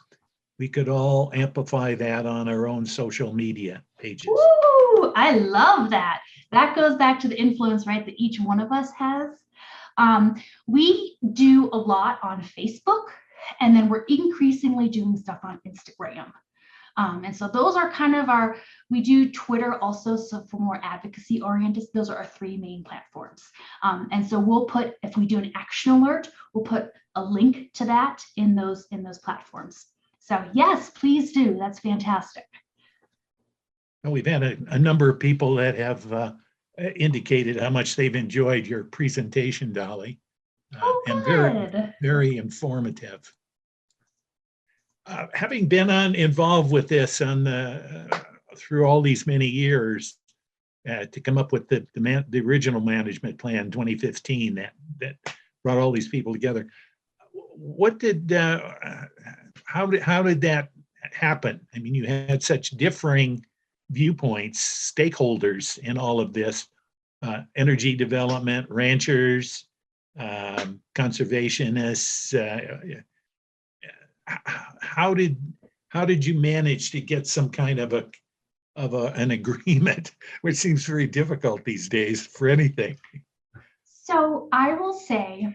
We could all amplify that on our own social media pages. Ooh, I love that. That goes back to the influence, right, that each one of us has. We do a lot on Facebook, and then we're increasingly doing stuff on Instagram. And so those are kind of we do Twitter also, so for more advocacy oriented, those are our 3 main platforms. And so we'll put, if we do an action alert, we'll put a link to that in those platforms. So yes, please do. That's fantastic. Well, we've had a number of people that have indicated how much they've enjoyed your presentation, Daly, and Good. very informative. Having been involved with this through all these many years to come up with the original management plan 2015 that brought all these people together, how did that happen? I mean, you had such differing viewpoints, stakeholders in all of this, energy development, ranchers, conservationists. How did you manage to get some kind of an agreement, which seems very difficult these days for anything? So I will say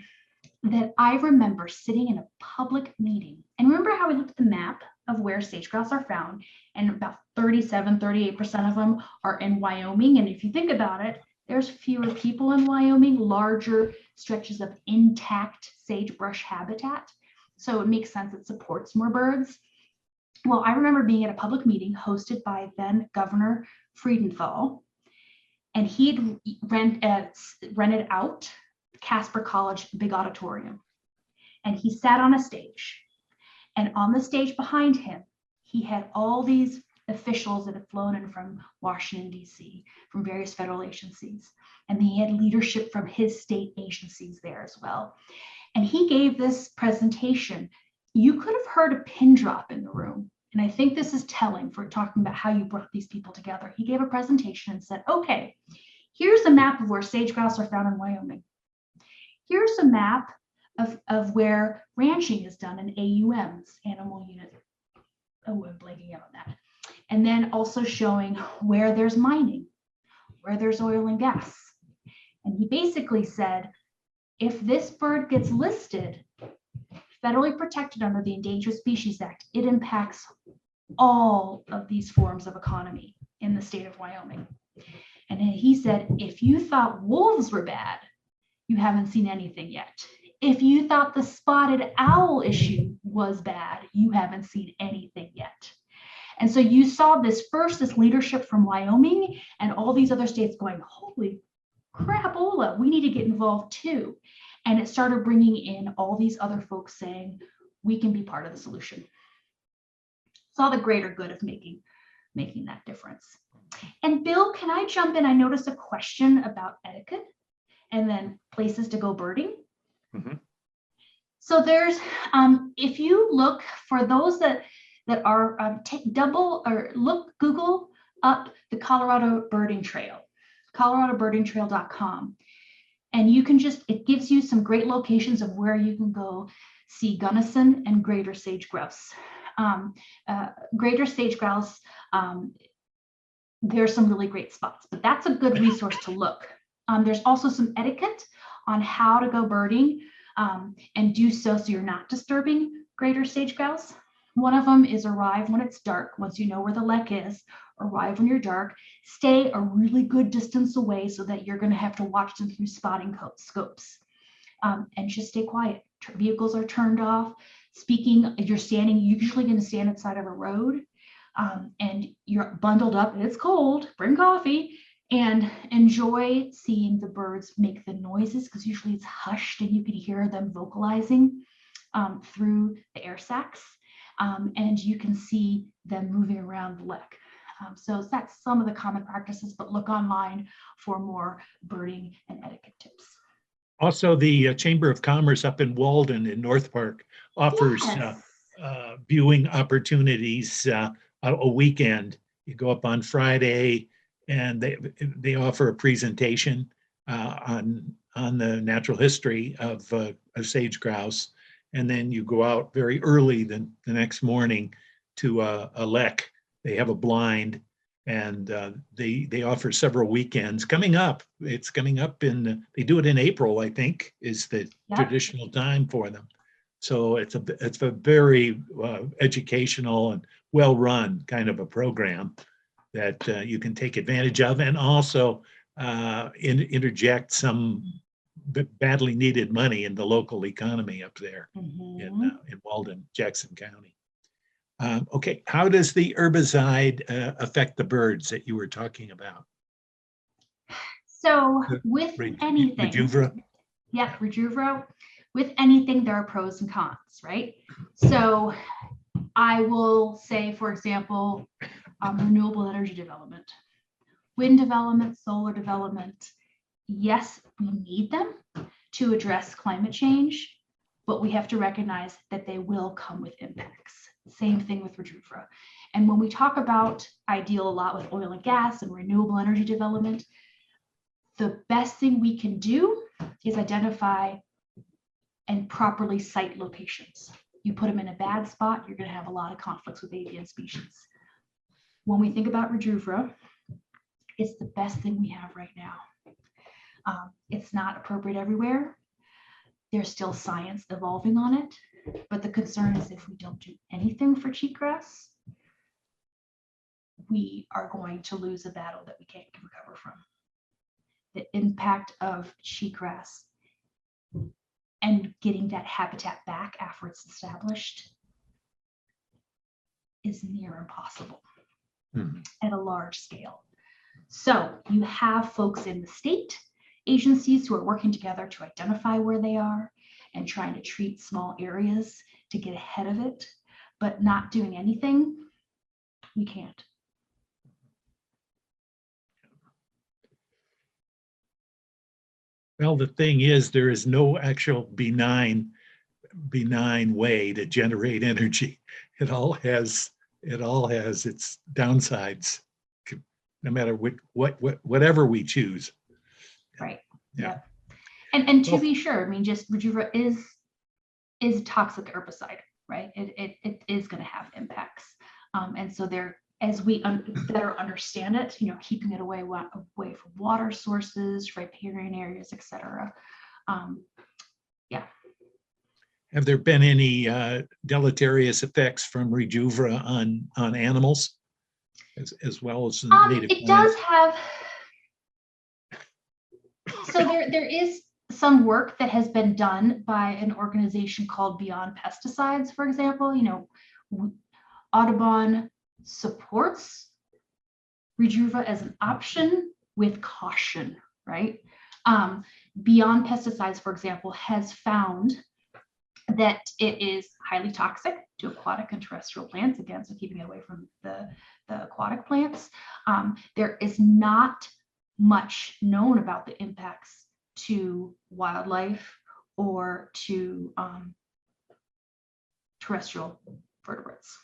that I remember sitting in a public meeting, and remember how we looked at the map of where sage grouse are found, and about 38% of them are in Wyoming. And if you think about it, there's fewer people in Wyoming, larger stretches of intact sagebrush habitat. So it makes sense, it supports more birds. Well, I remember being at a public meeting hosted by then Governor Friedenthal, and he'd rented out Casper College big auditorium. And he sat on a stage, and on the stage behind him, he had all these officials that had flown in from Washington, D.C., from various federal agencies. And he had leadership from his state agencies there as well. And he gave this presentation. You could have heard a pin drop in the room. And I think this is telling for talking about how you brought these people together. He gave a presentation and said, okay, here's a map of where sage grouse are found in Wyoming. Here's a map of where ranching is done in AUMs, animal unit. Oh, I'm blanking out on that. And then also showing where there's mining, where there's oil and gas. And he basically said, if this bird gets listed federally protected under the Endangered Species Act, it impacts all of these forms of economy in the state of Wyoming. And he said, if you thought wolves were bad, you haven't seen anything yet. If you thought the spotted owl issue was bad, you haven't seen anything yet. And so you saw this leadership from Wyoming and all these other states going, holy crapola, we need to get involved too. And it started bringing in all these other folks saying, we can be part of the solution. Saw the greater good of making that difference. And Bill, can I jump in? I noticed a question about etiquette and then places to go birding. Mm-hmm. So there's, if you look for those that are Google up the Colorado Birding Trail, coloradobirdingtrail.com. And you can it gives you some great locations of where you can go see Gunnison and greater sage grouse. Greater sage grouse, there's some really great spots, but that's a good resource to look. There's also some etiquette on how to go birding and do so you're not disturbing greater sage grouse. One of them is arrive when it's dark, once you know where the lek is, arrive when you're dark, stay a really good distance away so that you're going to have to watch them through spotting scopes, and just stay quiet. Vehicles are turned off. Speaking, you're usually going to stand inside of a road, and you're bundled up and it's cold, bring coffee, and enjoy seeing the birds make the noises, because usually it's hushed and you can hear them vocalizing through the air sacs. And you can see them moving around the lek. So that's some of the common practices, but look online for more birding and etiquette tips. Also, the Chamber of Commerce up in Walden in North Park offers Yes. viewing opportunities a weekend. You go up on Friday and they offer a presentation on the natural history of sage grouse. And then you go out very early the next morning to a lek. They have a blind, and they offer several weekends coming up. It's coming up they do it in April, I think, is the traditional time for them. So it's a very educational and well-run kind of a program that you can take advantage of, and also interject some badly needed money in the local economy up there in Walden, Jackson County. Okay, how does the herbicide affect the birds that you were talking about? So with anything, Rejuva? yeah, Rejuva, with anything, there are pros and cons, right? So I will say, for example, renewable energy development, wind development, solar development. Yes, we need them to address climate change, but we have to recognize that they will come with impacts. Same thing with Rejuva. And when we talk about, I deal a lot with oil and gas and renewable energy development, the best thing we can do is identify and properly site locations. You put them in a bad spot, you're going to have a lot of conflicts with avian species. When we think about Rejuva, it's the best thing we have right now. It's not appropriate everywhere. There's still science evolving on it, but the concern is if we don't do anything for cheatgrass, we are going to lose a battle that we can't recover from. The impact of cheatgrass and getting that habitat back after it's established is near impossible at a large scale. So you have folks in the state agencies who are working together to identify where they are and trying to treat small areas to get ahead of it, but not doing anything, we can't. Well, the thing is, there is no actual benign way to generate energy. It all has its downsides, no matter whatever we choose. Right. Yeah. And to be sure, I mean, just Rejuva is a toxic herbicide, right? It is going to have impacts, and so there, as we better understand it, you know, keeping it away from water sources, riparian areas, etc. Yeah. Have there been any deleterious effects from Rejuva on animals, as well as native It plants? does have. So there is some work that has been done by an organization called Beyond Pesticides, for example. You know, Audubon supports Rejuva as an option with caution, right? Beyond Pesticides, for example, has found that it is highly toxic to aquatic and terrestrial plants, again, so keeping it away from the aquatic plants. There is not much known about the impacts to wildlife or to terrestrial vertebrates.